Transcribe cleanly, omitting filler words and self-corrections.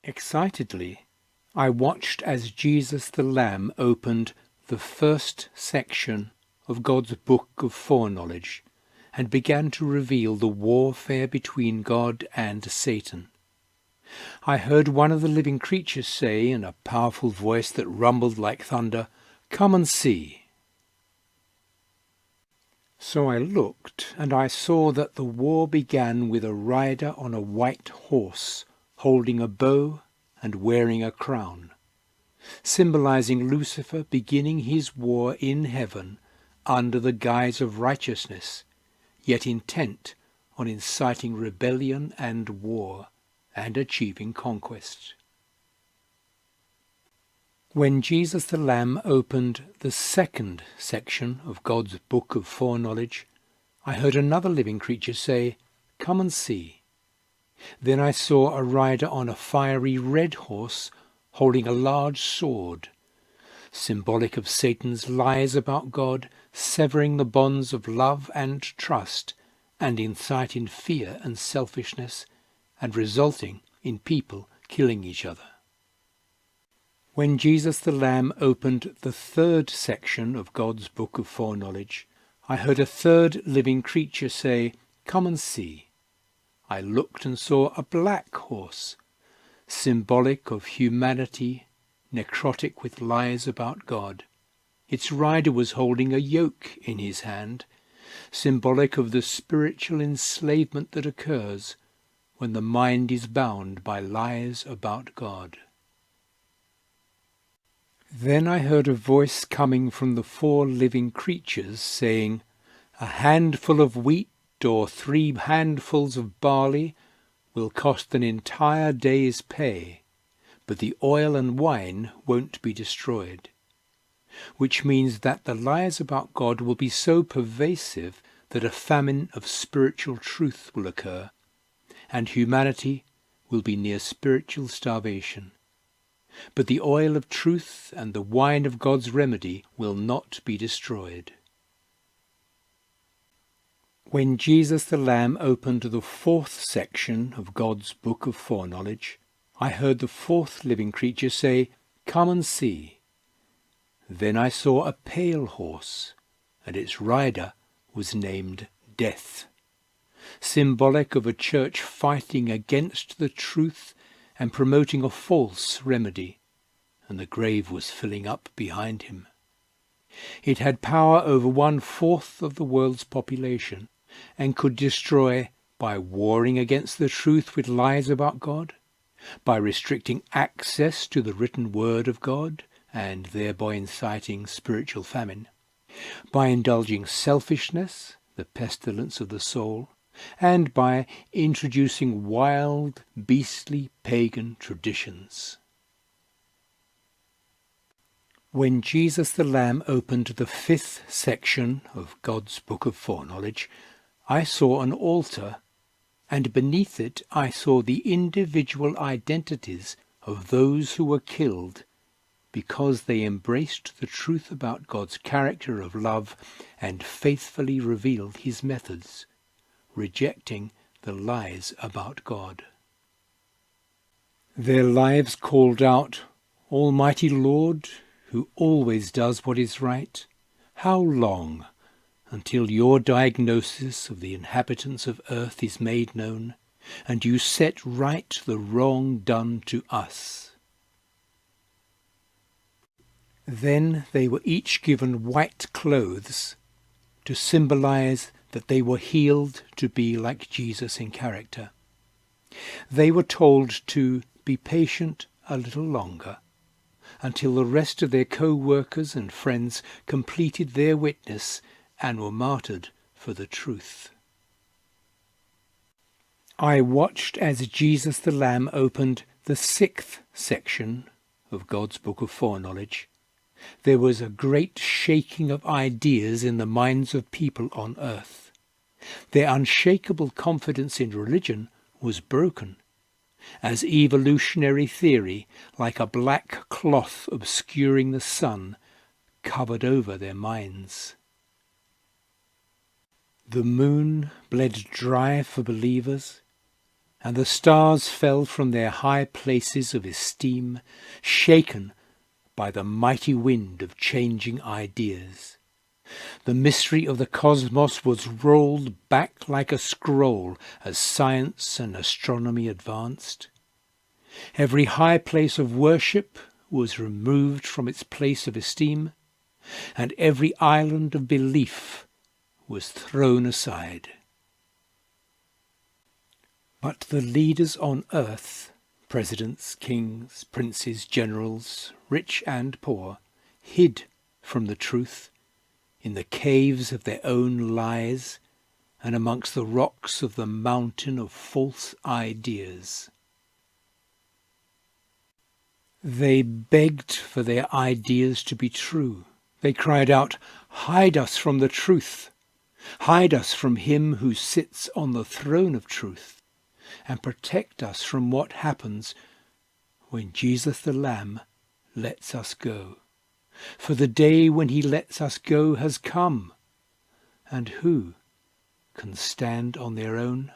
Excitedly, I watched as Jesus the Lamb opened the first section of God's book of foreknowledge and began to reveal the warfare between God and Satan. I heard one of the living creatures say in a powerful voice that rumbled like thunder, "Come and see." So I looked, and I saw that the war began with a rider on a white horse, holding a bow and wearing a crown, symbolizing Lucifer beginning his war in heaven under the guise of righteousness, yet intent on inciting rebellion and war and achieving conquest. When Jesus the Lamb opened the second section of God's book of foreknowledge, I heard another living creature say, "Come and see." Then I saw a rider on a fiery red horse holding a large sword, symbolic of Satan's lies about God, severing the bonds of love and trust, and inciting fear and selfishness, and resulting in people killing each other. When Jesus the Lamb opened the third section of God's book of foreknowledge, I heard a third living creature say, "Come and see." I looked and saw a black horse, symbolic of humanity, necrotic with lies about God. Its rider was holding a yoke in his hand, symbolic of the spiritual enslavement that occurs when the mind is bound by lies about God. Then I heard a voice coming from the four living creatures saying, "A handful of wheat or 3 handfuls of barley will cost an entire day's pay, but the oil and wine won't be destroyed," which means that the lies about God will be so pervasive that a famine of spiritual truth will occur, and humanity will be near spiritual starvation. But the oil of truth and the wine of God's remedy will not be destroyed. When Jesus the Lamb opened the fourth section of God's book of foreknowledge, I heard the fourth living creature say, "Come and see." Then I saw a pale horse, and its rider was named Death, symbolic of a church fighting against the truth and promoting a false remedy, and the grave was filling up behind him. It had power over 1/4 of the world's population, and could destroy by warring against the truth with lies about God, by restricting access to the written word of God, and thereby inciting spiritual famine, by indulging selfishness, the pestilence of the soul, and by introducing wild, beastly, pagan traditions. When Jesus the Lamb opened the fifth section of God's book of foreknowledge, I saw an altar, and beneath it I saw the individual identities of those who were killed because they embraced the truth about God's character of love and faithfully revealed his methods, rejecting the lies about God. Their lives called out, "Almighty Lord, who always does what is right, how long until your diagnosis of the inhabitants of earth is made known, and you set right the wrong done to us?" Then they were each given white clothes to symbolize that they were healed to be like Jesus in character. They were told to be patient a little longer, until the rest of their co-workers and friends completed their witness and were martyred for the truth. I watched as Jesus the Lamb opened the sixth section of God's book of foreknowledge. There was a great shaking of ideas in the minds of people on earth. Their unshakable confidence in religion was broken, as evolutionary theory, like a black cloth obscuring the sun, covered over their minds. The moon bled dry for believers, and the stars fell from their high places of esteem, shaken by the mighty wind of changing ideas. The mystery of the cosmos was rolled back like a scroll as science and astronomy advanced. Every high place of worship was removed from its place of esteem, and every island of belief was thrown aside. But the leaders on earth, presidents, kings, princes, generals, rich and poor, hid from the truth in the caves of their own lies and amongst the rocks of the mountain of false ideas. They begged for their ideas to be true. They cried out, "Hide us from the truth. Hide us from him who sits on the throne of truth, and protect us from what happens when Jesus the Lamb lets us go. For the day when he lets us go has come, and who can stand on their own?"